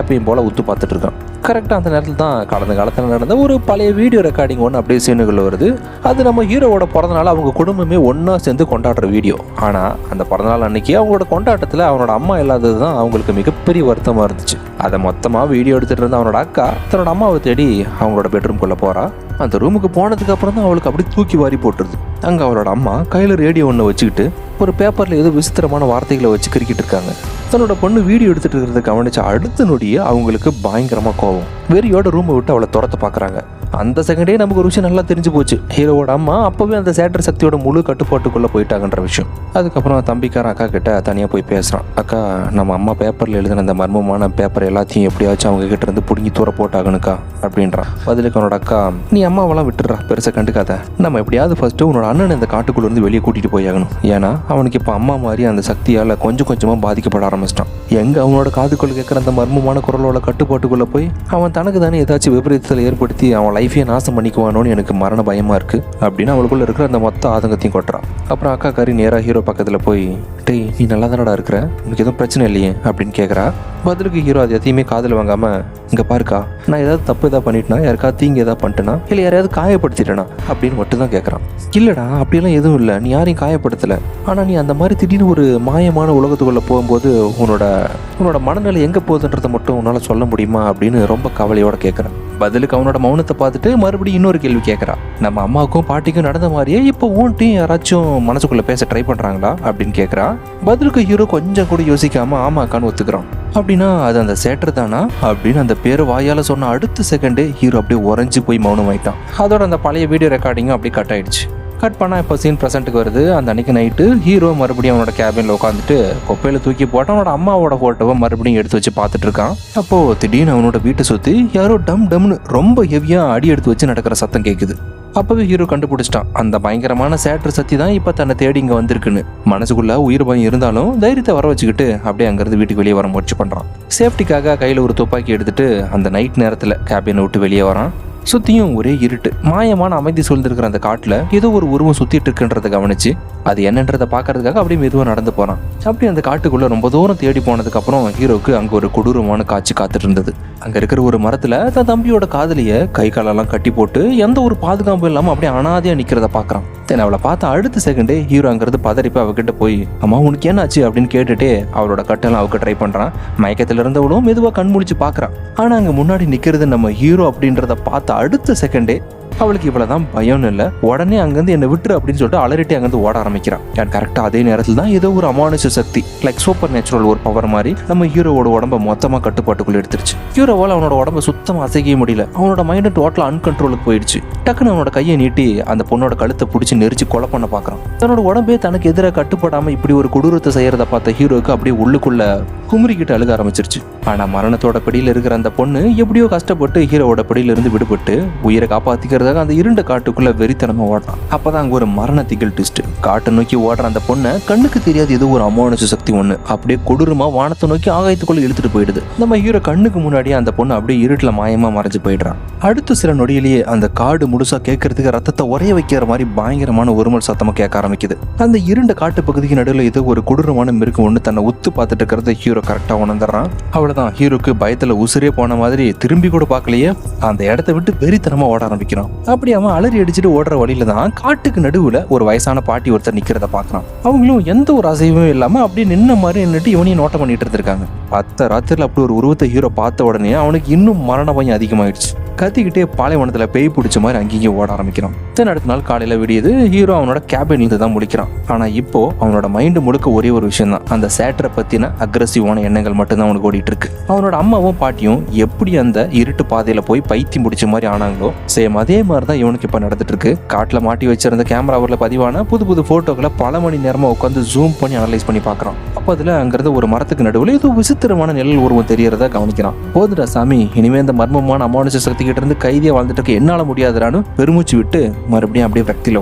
எப்பயும் போல உத்து பார்த்துட்டு இருக்கான். கரெக்டாக அந்த நேரத்தில் தான் கடந்த காலத்தில் நடந்த ஒரு பழைய வீடியோ ரெக்கார்டிங் ஒன்று அப்படியே சீனுக்குள்ள வருது. அது நம்ம ஹீரோவோட பிறந்தநாள் அவங்க குடும்பமே ஒன்றா சேர்ந்து கொண்டாடுற வீடியோ. ஆனால் அந்த பிறந்தநாள் அன்னைக்கு அவங்களோட கொண்டாட்டத்தில் அவனோட அம்மா இல்லாதது தான் அவங்களுக்கு மிகப்பெரிய வருத்தமாக இருந்துச்சு. அதை மொத்தமாக வீடியோ எடுத்துகிட்டு இருந்த அவனோட அக்கா தன்னோட அம்மாவை தேடி அவங்களோட பெட்ரூம்குள்ளே போகிறா. அந்த ரூமுக்கு போனதுக்கு அப்புறம் தான் அவளுக்கு அப்படி தூக்கி வாரி போட்டுருது. அங்கே அவளோட அம்மா கையில் ரேடியோ ஒன்று வச்சுக்கிட்டு ஒரு பேப்பரில் ஏதோ விசித்திரமான வார்த்தைகளை வச்சு கிரிக்கிட்டு இருக்காங்க. தன்னோட பொண்ணு வீடியோ எடுத்துகிட்டு இருக்கிறத கவனிச்ச அடுத்த நொடியே அவங்களுக்கு பயங்கரமாக கோவம். வெறியோட ரூமை விட்டு அவளை துரத்த பார்க்குறாங்க. அந்த செகண்டே நமக்கு ஒரு விஷயம் நல்லா தெரிஞ்சு போச்சு, ஹீரோவோட அம்மா அப்போவே அந்த சேட்டர் சக்தியோட முழு கட்டுப்பாட்டுக்குள்ளே போயிட்டாங்கன்ற விஷயம். அதுக்கப்புறம் தம்பிக்காரன் அக்கா கிட்ட தனியாக போய் பேசுகிறான். அக்கா, நம்ம அம்மா பேப்பரில் எழுதின அந்த மர்மமான பேப்பர் எல்லாத்தையும் எப்படியாச்சும் அவங்க கிட்ட இருந்து பிடுங்கி தூர போட்டாகணுக்கா அப்படின்றான். பதிலுக்கு அவனோட அக்கா, நீ அம்மாவெல்லாம் விட்டுடுறா, பெருசாக கண்டுக்காத, நம்ம எப்படியாவது ஃபர்ஸ்ட்டு உன்னோட அண்ணன் இந்த காட்டுக்குள்ளேருந்து வெளியே கூட்டிகிட்டு போயாகணும், ஏன்னா அவனுக்கு இப்போ அம்மா மாதிரி அந்த சக்தியால் கொஞ்சம் கொஞ்சமாக பாதிக்கப்பட ஆரம்பிச்சிட்டான். எங்கே அவனோட காதுக்குள்ள கேட்குற அந்த மர்மமான குரலோட கட்டுப்பாட்டுக்குள்ளே போய் அவன் தனக்கு தானே ஏதாச்சும் விபரீதத்தில் ஏற்படுத்தி அவன் லைஃபையே நாசம் பண்ணிக்குவானோன்னு எனக்கு மரண பயமாக இருக்குது அப்படின்னு அவளுக்குள்ள இருக்கிற அந்த மொத்த ஆதங்கத்தையும் கொட்டுறான். அப்புறம் அக்கா காரி நேராக ஹீரோ பக்கத்தில் போய், டேய், நீ நல்லா தானடா இருக்கிற, உனக்கு எதுவும் பிரச்சனை இல்லையே அப்படின்னு கேட்குறா. பதிலுக்கு ஹீரோ அது எதையுமே காதில் வாங்காமல், இங்கே பாருக்கா, நான் ஏதாவது தப்பு எதாவது பண்ணிட்டேனா, யாருக்கா தீங்கு எதாவது பண்ணிட்டேனா, இல்லை யாரையாவது காயப்படுத்திட்டேனா அப்படின்னு மட்டும் தான் கேட்குறான். இல்லைடா, அப்படியெல்லாம் எதுவும் இல்லை, நீ யாரையும் காயப்படுத்தலை, ஆனால் நீ அந்த மாதிரி திடீர்னு ஒரு மாயமான உலகத்துக்குள்ளே போகும்போது உன்னோட மனநிலை எங்கே போகுதுன்றதை மட்டும் உன்னால் சொல்ல முடியுமா அப்படின்னு ரொம்ப கவலையோட கேட்குறேன். பதிலுக்கு அவனோட மௌனத்தை பார்த்துட்டு மறுபடியும் இன்னொரு கேள்வி கேட்குறா. நம்ம அம்மாவுக்கும் பாட்டிக்கும் நடந்த மாதிரியே இப்போ ஊன்ட்டையும் யாராச்சும் மனசுக்குள்ளே பேச ட்ரை பண்ணுறாங்களா அப்படின்னு கேட்குறா. பதிலுக்கு ஹீரோ கொஞ்சம் கூட யோசிக்காமல் ஆமாக்கான்னு ஒத்துக்கிறான். அப்படின்னா அது அந்த சேட்டர் தானா அப்படின்னு அந்த பேரை வாயால சொன்ன அடுத்த செகண்டே ஹீரோ அப்படியே உறைஞ்சு போய் மௌனம் ஆயிட்டான். அதோட அந்த பழைய வீடியோ ரெக்கார்டிங்கும் அப்படியே கட் ஆயிடுச்சு. கட் பண்ணால் இப்போ சீன் ப்ரெசென்ட்டுக்கு வருது. அந்த அன்னைக்கு நைட்டு ஹீரோ மறுபடியும் அவனோட கேபினில் உட்காந்துட்டு குப்பையில் தூக்கி போட்டு அவனோட அம்மாவோட ஃபோட்டோவை மறுபடியும் எடுத்து வச்சு பார்த்துட்டு இருக்கான். அப்போது திடீர்னு அவனோட வீட்டை சுற்றி யாரோ டம்னு ரொம்ப ஹெவியாக அடி எடுத்து வச்சு நடக்கிற சத்தம் கேட்குது. அப்பவே ஹீரோ கண்டுபிடிச்சிட்டான், அந்த பயங்கரமான சேட்டர் சக்தி தான் இப்போ தன்னை தேடி இங்கே வந்திருக்குன்னு. மனசுக்குள்ள உயிர் பயம் இருந்தாலும் தைரியத்தை வர வச்சுக்கிட்டு அப்படியே அங்கேருந்து வீட்டுக்கு வெளியே வர முயற்சி பண்ணுறான். சேஃப்டிக்காக கையில் ஒரு துப்பாக்கி எடுத்துட்டு அந்த நைட் நேரத்தில் கேபினை விட்டு வெளியே வரான். சுத்தியும் ஒரே இருட்டு, மாயமான அமைதி சூழ்ந்திருக்கிற அந்த காட்டுல ஏதோ ஒரு உருவம் சுத்திட்டு இருக்குன்றதை கவனிச்சு அது என்னன்றதை பாக்குறதுக்காக அப்படியே மெதுவா நடந்து போறான். அப்படி அந்த காட்டுக்குள்ள ரொம்ப தூரம் தேடி போனதுக்கு அப்புறம் ஹீரோக்கு அங்க ஒரு கொடூரமான காட்சி காத்துட்டு இருந்தது. அங்க இருக்கிற ஒரு மரத்துல தன் தம்பியோட காதலிய கை காலெல்லாம் கட்டி போட்டு எந்த ஒரு பாதுகாப்பும் இல்லாம அப்படியே அனாதையா நிக்கிறத பாக்குறான். தென் அவளை பார்த்த அடுத்த செகண்டே ஹீரோ அங்கிருந்து பதறிப்ப அவகிட்ட போய் அம்மா உனக்கு என்ன ஆச்சு அப்படின்னு கேட்டுட்டே அவளோட கட்டெல்லாம் அவக்கு ட்ரை பண்றான். மயக்கத்துல இருந்தவளும் மெதுவா கண் முழிச்சு பாக்குறான். ஆனா அங்க முன்னாடி நிக்கிறது நம்ம ஹீரோ அப்படின்றத பார்த்த அடுத்த செகண்டே அவளுக்கு இவ்வளவுதான் பயம்னு இல்லை, உடனே அங்கிருந்து என்னை விட்டுரு அப்படின்னு சொல்லிட்டு அலறிட்டு அங்கிருந்து ஓட ஆரம்பிக்கிறான். கரெக்டா அதே நேரத்தில் தான் ஏதோ ஒரு அமானுஷ சக்தி லைக் சூப்பர் நேச்சுரல் ஒரு பவர் மாதிரி நம்ம ஹீரோவோட உடம்ப மொத்தமா கட்டுப்பாட்டுக்குள்ள எடுத்துருச்சு. ஹீரோவால் அவனோட உடம்ப சுத்தமா அசைக்க முடியல. அவனோட மைண்ட் டோட்டலா அன்கண்ட்ரோலுக்கு போயிடுச்சு. டக்குன்னு அவனோட கையை நீட்டி அந்த பொண்ணோட கழுத்தை பிடிச்சி நெரிச்சு கொலை பண்ண பாக்குறான். தன்னோட உடம்பே தனக்கு எதிராக கட்டுப்படாம இப்படி ஒரு கொடூரத்தை செய்யறத பார்த்த ஹீரோக்கு அப்படியே உள்ளுக்குள்ள குமுறிக்கிட்டு அழுக ஆரம்பிச்சிருச்சு. ஆனா மரணத்தோட பிடியில இருக்கிற அந்த பொண்ணு எப்படியோ கஷ்டப்பட்டு ஹீரோவோட பிடியில இருந்து விடுபட்டு உயிரை காப்பாத்திக்கிறதுக்காக அந்த இருண்ட காட்டுக்குள்ள வெறித்தனமா ஓடுறான். அப்பதான் அங்க ஒரு மரண திகில் ட்விஸ்ட். காட்டை நோக்கி ஓடுற அந்த பொண்ணை கண்ணுக்கு தெரியாது ஏதோ ஒரு அமானுஷ சக்தி ஒண்ணு அப்படியே கொடூரமா வானத்தை நோக்கி ஆகாயத்துக்குள்ள இழுத்துட்டு போயிடுது. நம்ம ஹீரோ கண்ணுக்கு முன்னாடியே அந்த பொண்ணு அப்படியே இருட்டுல மாயமா மறைஞ்சு போயிடுறான். அடுத்த சில நொடியிலேயே அந்த காடு முழுசா கேட்கறதுக்கு ரத்தத்தை உரைய வைக்கிற மாதிரி பயங்கரமான ஒருமல் சத்தமா கேட்க ஆரம்பிக்குது. அந்த இருண்ட காட்டு பகுதிக்கு நடுவில் ஏதோ ஒரு கொடூரமான மிருகம் ஒண்ணு தன்னை உத்து பார்த்துட்டு இருக்கிறத ஹீரோ கரெக்டா உணர்ந்துறான். அவ்வளவுதான், ஹீரோக்கு பயத்துல உசுரே போன மாதிரி திரும்பி கூட பார்க்கலையே அந்த இடத்த விட்டு வெறித்தனமா ஓட ஆரம்பிக்கிறான். அப்படி அவன் அலறி அடிச்சுட்டு ஓடுற வழியில தான் காட்டுக்கு நடுவுல ஒரு வயசான பாட்டி ஒருத்தர் நிக்கிறத பாக்குறான். அவங்களும் எந்த ஒரு அசைவும் இல்லாம அப்படியே நின்ன மாதிரி நின்னுட்டு இவனையும் நோட்டம் பண்ணிட்டு இருந்திருக்காங்க. அத்த ராத்திரில அப்படி ஒரு உருவத்தை ஹீரோ பார்த்த உடனே அவனுக்கு இன்னும் மரண பயம் அதிகமாயிடுச்சு. கத்திக்கிட்டே பாலைவனத்துல பேய் பிடிச்ச மாதிரி அங்கேயும் ஓட ஆரம்பிக்கிறான். அடுத்த நாள் காலையில விடியது. ஹீரோ அவனோட கேபின்ல இருந்து தான் முடிக்கிறான். ஆனா இப்போ அவனோட மைண்டு முழுக்க ஒரே ஒரு விஷயம் தான், அந்த சேட்டரை பத்தின அக்ரெசிவான எண்ணங்கள் மட்டும்தான் அவனுக்கு ஓடிட்டு இருக்கு. அவனோட அம்மாவும் பாட்டியும் எப்படி அந்த இருட்டு பாதையில போய் பைத்தியம் பிடிச்ச மாதிரி ஆனாங்களோ சேம் அதே மாதிரிதான் இவனுக்கு இப்ப நடந்துட்டு இருக்கு. காட்டுல மாட்டி வச்சிருந்த கேமராவில் பதிவான புது போட்டோக்களை பல மணி நேரமா உட்காந்து ஜூம் பண்ணி அனலைஸ் பண்ணி பாக்குறான். அப்ப அதுல அங்கிருந்து ஒரு மரத்துக்கு நடுவில் ஏதோ விசித்திரமான நிழல் உருவம் தெரியறத கவனிக்கிறான். போதுடா சாமி, இனிமே இந்த மர்மமான அமானுஷ சக்தி கிட்ட இருந்து கைதியா வாழ்ந்துட்டு இருக்க என்னால முடியாதுடான்னு பெருமூச்சு விட்டு மறுபடியும் அப்படியே விரக்தியில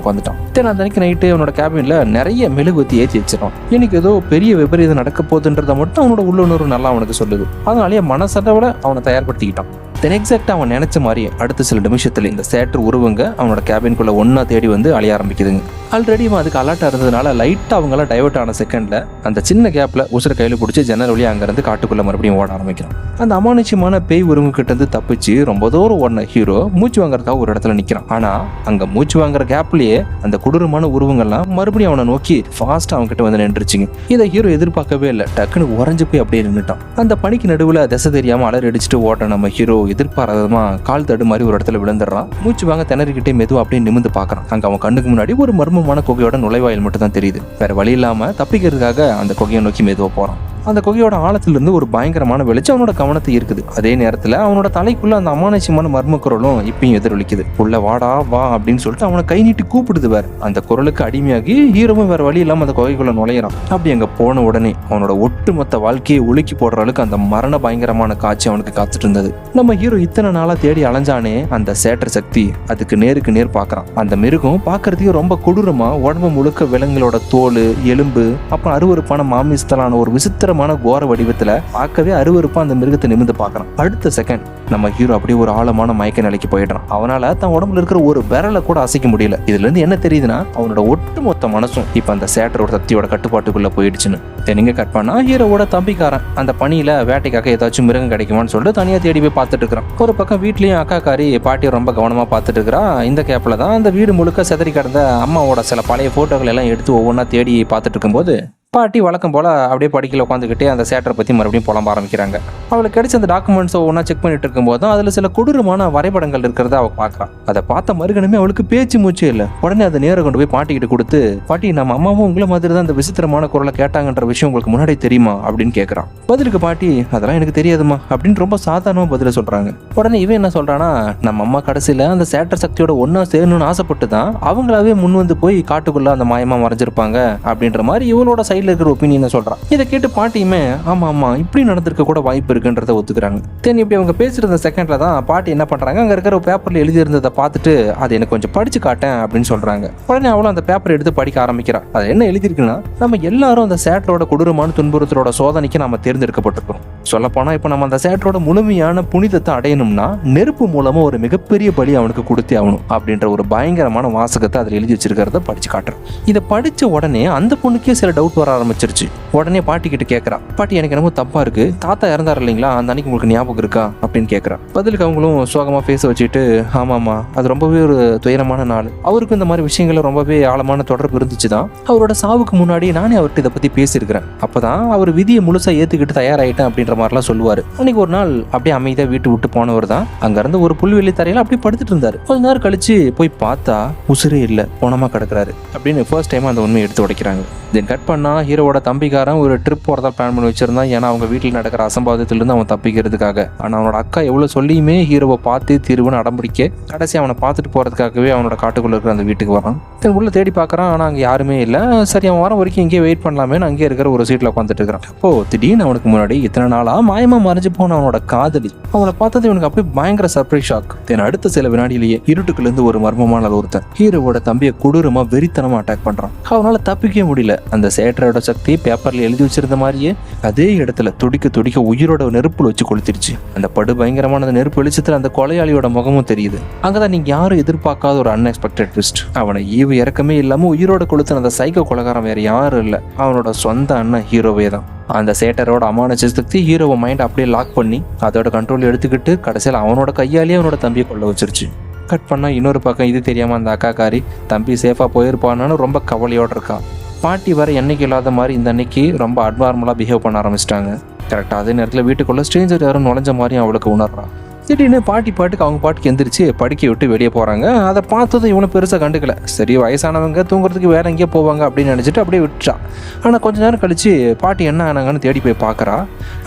உட்காந்துட்டான். அந்த அன்னைக்கு நைட்டு அவனோட கேபின்ல நிறைய மெழுகுவத்தி ஏற்றி வச்சிருக்கான். எனக்கு ஏதோ பெரிய விபரீதம் நடக்க போகுதுன்றத மட்டும் அவனோட உள்ளுணர்வு நல்லா அவனுக்கு சொல்லுது. அதனாலேயே மனசளவுல அவனை தயார்படுத்திக்கிட்டான். எக்ஸாக்டா அவன் நினைச்ச மாதிரி அடுத்த சில நிமிஷத்துல இந்த சேட்டர் உருவங்க அவனோட கேபின்குள்ள ஒன்னா தேடி வந்து அலைய ஆரம்பிக்குதுங்க. ஆல்ரெடி அவன் அதுக்கு அலர்ட்டா இருந்ததுனால லைட்டா அவங்களாம் டைவர்ட் ஆன செகண்ட்ல அந்த சின்ன கேப்ல உசுர கையில பிடிச்சி ஜன்னல் வழியா அங்கிருந்து காட்டுக்குள்ள மறுபடியும் ஓட ஆரம்பிக்கிறான். அந்த அமானுஷ்யமான பேய் உருவங்க கிட்ட இருந்து தப்பிச்சு ரொம்ப தூரம் ஓடின ஹீரோ மூச்சு வாங்குறதுக்காக ஒரு இடத்துல நிக்கிறான். ஆனா அங்க மூச்சு வாங்குற கேப்லயே அந்த கொடூரமான உருவங்கள்லாம் மறுபடியும் அவனை நோக்கி ஃபாஸ்டா அவன் கிட்ட வந்து நின்றுச்சுங்க. இதை ஹீரோ எதிர்பார்க்கவே இல்லை. டக்குன்னு உறைஞ்சு போய் அப்படியே நின்றுட்டான். அந்த பனிக்கு நடுவுல திசை தெரியாம அலறி அடிச்சுட்டு ஓட்ட நம்ம ஹீரோ எதிர்பாராதமா கால் தடு மாதிரி ஒரு இடத்துல விழுந்துடுறான். மூச்சு வாங்க திணறிக்கிட்டே மெதுவா அப்படியே நிமிந்து பாக்குறான். அங்க அவன் கண்ணுக்கு முன்னாடி ஒரு மர்மமான குகையோட நுழைவாயில் மட்டும் தான் தெரியுது. வேற வழி இல்லாம தப்பிக்கிறதுக்காக அந்த குகையை நோக்கி மெதுவா போறான். அந்த குகையோட ஆழத்திலிருந்து ஒரு பயங்கரமான வெளிச்சம் அவனோட கவனத்தை இருக்குது. அதே நேரத்துல அவனோட தலைக்குள்ள அந்த அமானுஷ்யமான மர்ம குரலும் இப்பயும் எதிரொலிக்குது. உள்ள வாடா வா அப்படின்னு சொல்லிட்டு அவனை கை நீட்டி கூப்பிடுது. வேற அந்த குரலுக்கு அடிமையாகி ஹீரோவும் வேற வழி இல்லாம அந்த குகைக்குள்ள நுழையிறான். அப்படி அங்க போன உடனே அவனோட ஒட்டுமொத்த வாழ்க்கையை உலுக்கி போடுற அளவுக்கு அந்த மரண பயங்கரமான காட்சி அவனுக்கு காத்துட்டு இருந்தது. நம்ம ஹீரோ இத்தனை நாளா தேடி அலைஞ்சானே அந்த சேட்டர் சக்தி அதுக்கு நேருக்கு நேர் பாக்குறான். அந்த மிருகம் பாக்குறதுக்கு ரொம்ப கொடூரமா உடம்பு முழுக்க விலங்குகளோட தோல், எலும்பு, அப்புறம் அருவருப்பான மாமிசத்தலான ஒரு விசித்திரமான கோர வடிவத்துல பார்க்கவே அருவருப்பா அந்த மிருகத்தை நிமிந்து பார்க்கறான். அடுத்த செகண்ட் நம்ம ஹீரோ அப்படியே ஒரு ஆழமான மயக்க நிலைக்கு போயிடுறான். அவனால தன் உடம்புல இருக்கிற ஒரு விரலை கூட அசைக்க முடியல. இதுல இருந்து என்ன தெரியுதுன்னா அவனோட ஒட்டுமொத்த மனசும் இப்ப அந்த சேட்டரோட சக்தியோட கட்டுப்பாட்டுக்குள்ள போயிடுச்சுன்னு. நீங்க கட் பண்ணா ஹீரோவோட தம்பிக்காரன் அந்த பணியில வேட்டைக்காக ஏதாச்சும் மிருகம் கிடைக்குமான்னு சொல்லிட்டு தனியா தேடி போய் பார்த்துட்டு இருக்கிறான். ஒரு பக்கம் வீட்லயும் அக்காக்காரி பாட்டியை ரொம்ப கவனமா பார்த்துட்டு இருக்கிறா. இந்த கேப்ல தான் அந்த வீடு முழுக்க செதறி கிடந்த அம்மாவோட சில பழைய போட்டோக்கள் எல்லாம் எடுத்து ஒவ்வொன்றா தேடி பார்த்துட்டு இருக்கும்போது பாட்டி வழக்கம் போல் அப்படியே படிக்கல உட்காந்துக்கிட்டே அந்த சேட்டரை பற்றி மறுபடியும் புலம்ப ஆரம்பிக்கிறாங்க. அவளுக்கு கிடைச்ச அந்த டாக்குமெண்ட்ஸை ஒன்றா செக் பண்ணிட்டு இருக்கும்போது தான் அதில் சில கொடூரமான வரைபடங்கள் இருக்கிறத அவள் பார்க்குறான். அதை பார்த்த மறுகணமே அவளுக்கு பேச்சு மூச்சே இல்லை. உடனே அதை நேரம் கொண்டு போய் பாட்டிக்கிட்ட கொடுத்து, பாட்டி நம்ம அம்மாவும் உங்களை மாதிரி தான் அந்த விசித்திரமான குரலை கேட்டாங்கன்ற விஷயம் உங்களுக்கு முன்னாடி தெரியுமா அப்படின்னு கேட்குறான். பதிலுக்கு பாட்டி அதெல்லாம் எனக்கு தெரியாதுமா அப்படின்னு ரொம்ப சாதாரணமாக பதில சொல்கிறாங்க. உடனே இவன் என்ன சொல்கிறான்னா, நம்ம அம்மா கடைசியில் அந்த சேட்டர் சக்தியோட ஒன்றா சேரணும்னு ஆசைப்பட்டு தான் அவங்களாவே முன் வந்து போய் காட்டுக்குள்ளே அந்த மாயமாக மறைஞ்சிருப்பாங்க அப்படின்ற மாதிரி இவளோட சைடில் இருக்கிற ஒப்பீனியனை சொல்றான். இதை கேட்டு பாட்டியுமே ஆமா இப்படி நடந்திருக்க கூட வாய்ப்பு இருக்குன்றத ஒத்துக்கிறாங்க. தென் இப்படி அவங்க பேசுற செகண்ட்ல தான் பாட்டி என்ன பண்றாங்க, அங்க இருக்கிற பேப்பர்ல எழுதி இருந்ததை பார்த்துட்டு அதை எனக்கு கொஞ்சம் படிச்சு காட்டேன் அப்படின்னு சொல்றாங்க. உடனே அவளும் அந்த பேப்பர் எடுத்து படிக்க ஆரம்பிக்கிறான். அது என்ன எழுதிருக்குன்னா, நம்ம எல்லாரும் அந்த சேட்டரோட கொடூரமான துன்புறுத்தலோட சோதனைக்கு நம்ம தேர்ந்தெடுக்கப்பட்டிருக்கிறோம். சொல்ல போனா இப்ப நம்ம அந்த சேட்டரோட முழுமையான புனிதத்தை அடையணும்னா நெருப்பு மூலமா ஒரு மிகப்பெரிய பலி அவனுக்கு கொடுத்தே ஆகணும் அப்படின்ற ஒரு பயங்கரமான வாசகத்தை அதில் எழுதி வச்சிருக்கிறத படிச்சு காட்டுறான். இதை படிச்ச உடனே அந்த பொண்ணுக்கே சில டவுட் வர ஆரம்பிச்சிருச்சு. உடனே பாட்டி கிட்ட கேட்கறா, பாட்டி எனக்கு என்னமோ தப்பா இருக்கு, தாத்தா இறந்தாரு இல்லைங்களா, அந்த அன்னைக்கு உங்களுக்கு ஞாபகம் இருக்கா அப்படின்னு கேட்கறா. பதிலுக்கு அவங்களும் சோகமா பேச வச்சுட்டு, ஆமாமா அது ரொம்பவே ஒரு துயரமான நாள், அவருக்கு இந்த மாதிரி விஷயங்கள ரொம்பவே ஆழமான தொடர்பு இருந்துச்சுதான், அவரோட சாவுக்கு முன்னாடி நானே அவர்கிட்ட இதை பத்தி பேசியிருக்கிறேன், அப்பதான் அவர் விதியை முழுசா ஏத்துக்கிட்டு தயாராயிட்டேன் அப்படின்ற மாதிரிலாம் சொல்லுவாரு. அன்னைக்கு ஒரு நாள் அப்படியே அமைதியா வீட்டு விட்டு போனவர் தான் அங்க இருந்து ஒரு புல்வெளி தரையில அப்படியே படுத்துட்டு இருந்தாரு. கொஞ்ச நேரம் கழிச்சு போய் பார்த்தா உசுரே இல்ல, போனமா கிடக்குறாரு அப்படின்னு ஃபர்ஸ்ட் டைம் அந்த உண்மையை எடுத்து உடைக்கிறாங்க. தென் கட் பண்ணா ஹீரோவோட தம்பிக்காரன் ஒரு ட்ரிப் போறதா பிளான் பண்ணி வச்சிருந்தான். ஏன்னா அவங்க வீட்டில் நடக்கிற அசம்பாவிதத்திலிருந்து அவன் தப்பிக்கிறதுக்காக. ஆனா அவனோட அக்கா எவ்வளவு சொல்லியுமே ஹீரோவை பார்த்து தீர்வுன்னு அடம்பிடிக்க கடைசி அவனை பார்த்துட்டு போறதுக்காகவே அவனோட காட்டுக்குள்ள இருக்கிற அந்த வீட்டுக்கு வரான். தென் உள்ள தேடி பார்க்கறான். ஆனா அங்க யாருமே இல்லை. சரி அவன் வர வரைக்கும் இங்கே வெயிட் பண்ணலாமே, அங்கே இருக்கிற ஒரு சீட்ல உட்காந்துட்டு இருக்கிறான். அப்போ திடீர்னு அவனுக்கு முன்னாடி இத்தனை நாளா மாயமா மறைஞ்சு போன அவனோட காதலி அவனை பார்த்தது இவனுக்கு அப்படியே பயங்கர சர்ப்ரைஸ் ஷாக். தென் அடுத்த சில வினாடியிலேயே இருட்டுக்குள்ள இருந்து ஒரு மர்மமான ஒருத்தன் ஹீரோவோட தம்பியை கொடூரமா வெறித்தனமா அட்டாக் பண்றான். அவனால தப்பிக்கவே முடியல. அந்த சேட்டரோட சக்தி பேப்பர்ல எழுதி வச்சிருந்த மாதிரியே அதே இடத்துல துடிக்க துடிக்க உயிரோட நெருப்புல வச்சு கொளுத்திருச்சு. அந்த படு பயங்கரமான நெருப்பு வெளிச்சத்துல அந்த கொலையாளியோட முகமும் தெரியுது. அங்கதான் நீங்க யாரும் எதிர்பார்க்காத ஒரு அன்எக்ஸ்பெக்டட் ட்விஸ்ட். அவனை ஈவு இறக்கமே இல்லாம உயிரோட கொளுத்தின அந்த சைக்கோ கொலைகாரன் வேற யாரும் இல்ல, அவனோட சொந்த அண்ணன் ஹீரோவே தான். அந்த சேட்டரோட அமானுஷ சக்தி ஹீரோவை மைண்ட் அப்படியே லாக் பண்ணி அதோட கண்ட்ரோல் எடுத்துக்கிட்டு கடைசியில் அவனோட கையாலேயே அவனோட தம்பியை கொள்ள வச்சிருச்சு. கட் பண்ணா இன்னொரு பக்கம் இது தெரியாம அந்த அக்காக்காரி தம்பி சேஃபா போயிருப்பான்னு ரொம்ப கவலையோட இருக்கா. பாட்டி வர என்னைக்கு இல்லாத மாதிரி இந்த அன்னைக்கு ரொம்ப அட்வார்மலாக பிஹேவ் பண்ண ஆரம்பிச்சிட்டாங்க. கரெக்டாக அதே நேரத்தில் வீட்டுக்குள்ள ஸ்ட்ரேஞ்சர் யாரும் நுழைஞ்ச மாதிரியும் அவளுக்கு உணர்றான். திடீர்னு பாட்டுக்கு அவங்க பாட்டுக்கு எந்திரிச்சு படிக்க விட்டு வெளியே போகிறாங்க. அதை பார்த்ததும் இவனை பெருசாக கண்டுக்கல. சரி வயசானவங்க தூங்குறதுக்கு வேற எங்கேயோ போவாங்க அப்படின்னு நினச்சிட்டு அப்படியே விட்டுறான். ஆனால் கொஞ்ச நேரம் கழிச்சு பாட்டி என்ன ஆனாங்கன்னு தேடி போய் பார்க்குறா.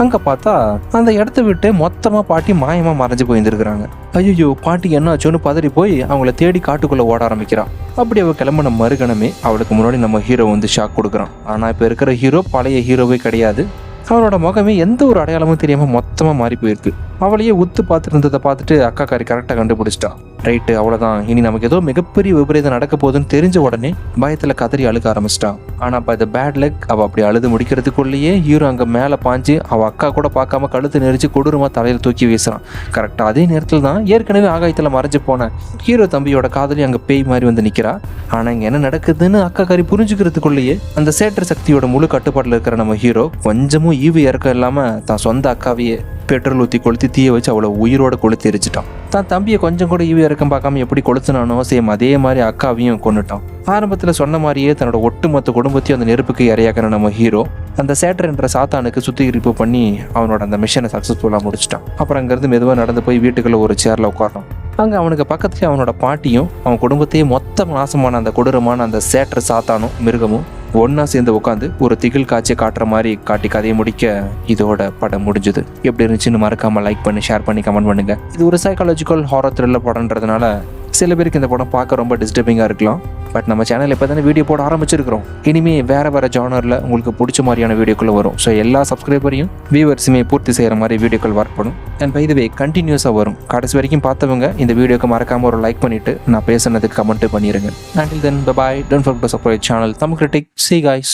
அங்கே பார்த்தா அந்த இடத்த விட்டு மொத்தமாக பாட்டி மாயமாக மறைஞ்சு போயிருந்துருக்குறாங்க. ஐயோ பாட்டி என்ன ஆச்சோன்னு பதறி போய் அவங்கள தேடி காட்டுக்குள்ளே ஓட ஆரம்பிக்கிறான். அப்படி அவள் கிளம்பின மறுகணமே அவளுக்கு முன்னாடி நம்ம ஹீரோ வந்து ஷாக் கொடுக்குறான். ஆனால் இப்போ இருக்கிற ஹீரோ பழைய ஹீரோவே கிடையாது. அவனோட முகமே எந்த ஒரு அடையாளமும் தெரியாமல் மொத்தமாக மாறி போயிருக்கு. அவளையே உத்து பார்த்துட்டு இருந்ததை பார்த்துட்டு அக்காக்காரி கரெக்டாக கண்டுபிடிச்சிட்டான். ரைட்டு அவ்வளோதான், இனி நமக்கு ஏதோ மிகப்பெரிய விபரீதம் நடக்க போகுதுன்னு தெரிஞ்ச உடனே பயத்தில் கதறி அழுக ஆரம்பிச்சிட்டான். ஆனால் இப்போ இந்த பேட் லக் அவள் அப்படி அழுது முடிக்கிறதுக்குள்ளேயே ஹீரோ அங்கே மேலே பாஞ்சு அவள் அக்கா கூட பார்க்காம கழுத்து நெரிச்சு கொடூரமாக தலையில் தூக்கி வீசுறான். கரெக்டாக அதே நேரத்தில் தான் ஏற்கனவே ஆகாயத்தில் மறைஞ்சு போன ஹீரோ தம்பியோட காதலி அங்கே பேய் மாதிரி வந்து நிற்கிறா. ஆனால் இங்கே என்ன நடக்குதுன்னு அக்காக்காரி புரிஞ்சுக்கிறதுக்குள்ளேயே அந்த சேட்டர் சக்தியோட முழு கட்டுப்பாட்டில் இருக்கிற நம்ம ஹீரோ கொஞ்சமும் ஈவு இறக்கம் இல்லாமல் தான் சொந்த அக்காவையே பெட்ரோல் ஊற்றி கொளுத்தி தீய வச்சு அவளை உயிரோட கொளுத்தி எரிச்சிட்டான். தான் தம்பியை கொஞ்சம் கூட ஈவு இறக்கம் பார்க்காம எப்படி கொளுத்தினானோ சேம் அதே மாதிரி அக்காவையும் கொண்டுட்டான். ஆரம்பத்தில் சொன்ன மாதிரியே தன்னோட ஒட்டுமொத்த குடும்பத்தையும் அந்த நெருப்புக்கு இரையாக்கிற நம்ம ஹீரோ அந்த சேட்டர் என்ற சாத்தானுக்கு சுத்திகரிப்பு பண்ணி அவனோட அந்த மிஷனை சக்ஸஸ்ஃபுல்லாக முடிச்சிட்டான். அப்புறம் அங்கேருந்து மெதுவாக நடந்து போய் வீட்டுக்குள்ள ஒரு சேர்ல உட்காரான். அங்கே அவனுக்கு பக்கத்துலேயே அவனோட பாட்டியும் அவன் குடும்பத்தையும் மொத்தம் நாசமான அந்த கொடூரமான அந்த சேட்டர் சாத்தானும் மிருகமும் ஒன்னா சேர்ந்து உட்காந்து ஒரு திகில் காட்சியை காட்டுற மாதிரி காட்டி கதையை முடிக்க இதோட படம் முடிஞ்சது. எப்படி இருந்துச்சுன்னு மறக்காம லைக் பண்ணி ஷேர் பண்ணி கமெண்ட் பண்ணுங்க. இது ஒரு சைக்காலஜிக்கல் ஹாரர் த்ரில்லர் படம்ன்றதுனால சில பேருக்கு இந்த படம் பார்க்க ரொம்ப டிஸ்டர்பிங்காக இருக்கலாம். பட் நம்ம சேனல் இப்போ தானே வீடியோ போட ஆரம்பிச்சிருக்கிறோம். இனிமேல் வேறு ஜானரில் உங்களுக்கு பிடிச்ச மாதிரியான வீடியோக்கள் வரும். ஸோ எல்லா சப்ஸ்கிரைபரையும் வியூவர்ஸுமே பூர்த்தி செய்கிற மாதிரி வீடியோக்கள் வரப்படும். அண்ட் பை தி வே கண்டினியூஸாக வரும். கடைசி வரைக்கும் பார்த்தவங்க இந்த வீடியோக்கு மறக்காமல் ஒரு லைக் பண்ணிவிட்டு நான் பேசுனதுக்கு கமெண்ட் பண்ணிடுங்க. Until then, bye bye. Don't forget to subscribe channel Tamil Critic. See you guys.